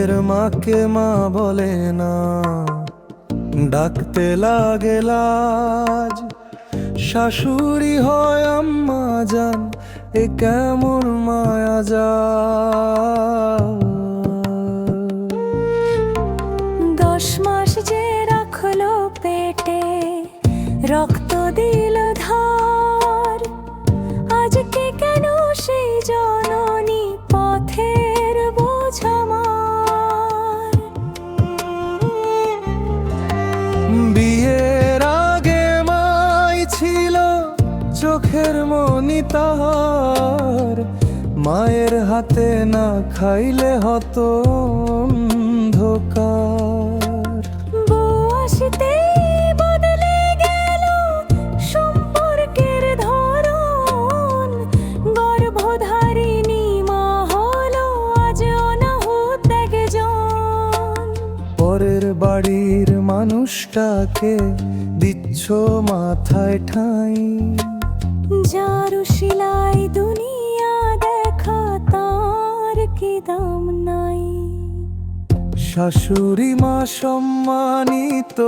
নিজের মাকে মা বলে না, ডাকতে লাগে লাজ। শাশুড়ি হয় আম্মা জান, এ কেমন মায়া যায়। 10 মাস যে রাখলো পেটে, রক্ত দিল ধার, আজকে কেন সেই জননী পথের বোঝা আমার। বিয়ের আগে মাই ছিল চোখের মনি তাহার, মায়ের হাতে না খাইলে হতো অন্ধকার। বউ আসতেই বদলে গেল সম্পর্কের ধরন, গর্ভধারিণী মা হলো আজ অনাহুত একজন। পরের বাড়ির মানুষটাকে দিচ্ছ মাথায় ঠাঁই, যার শিলাই দুনিয়া দেখা তার কি দাম নাই। শাশুড়ি মা সম্মানিত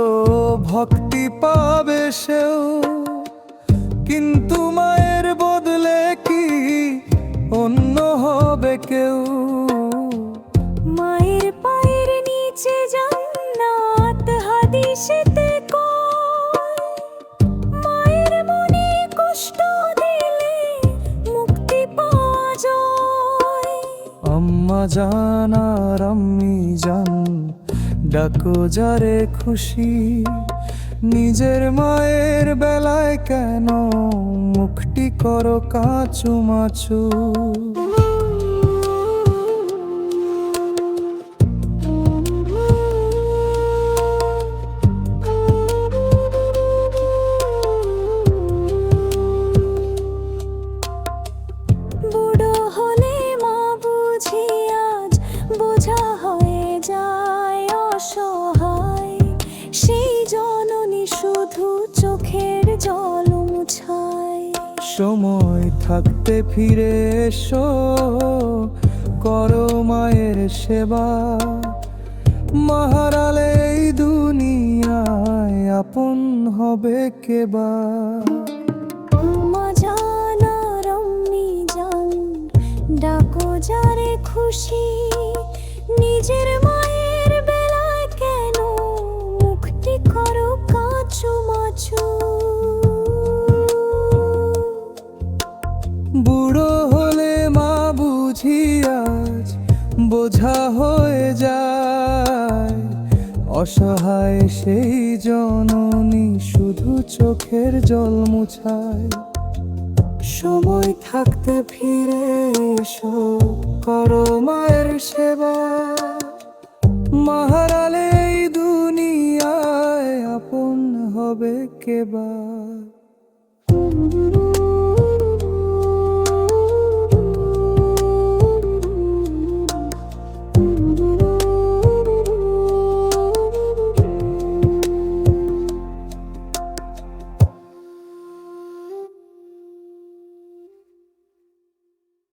ভক্তি পাবে সেও, কিন্তু মায়ের বদলে কি অন্য হবে কেউ। মায়ের পায়ের নিচে জান্নাত হাদিসেতে কয়, মায়ের মনে কষ্ট দিলে মুক্তি পাওয়া যায়। আম্মা জান আর আম্মি জান, ডাকো যারে খুশি, নিজের মায়ের বেলায় কেন মুখটি করো কাচু মাচু। বুড়ো হলে মা বুঝি আজ বোঝা হয়ে যায় অসহায়, সেই জননী শুধু চোখের জল মুছায়। সময় থাকতে ফিরে এসো, করো মায়ের সেবা, মাহারালে এই দুনিয়ায় আপন হবে কেবা। মা জান আর আম্মি জান, ডাকো যারে খুশি, নিজের মায়ের বেলায় কেন মুখটি করো কাচু মাচু। বুড়ো হলে মা বুঝি আজ বোঝা হয়ে যায়, অসহায় সেই জননী শুধু চোখের জল মুছায়। সময় থাকতে ফিরে এসো, করো মায়ের সেবা, মাহারালে এই দুনিয়ায় আপন হবে কেবা।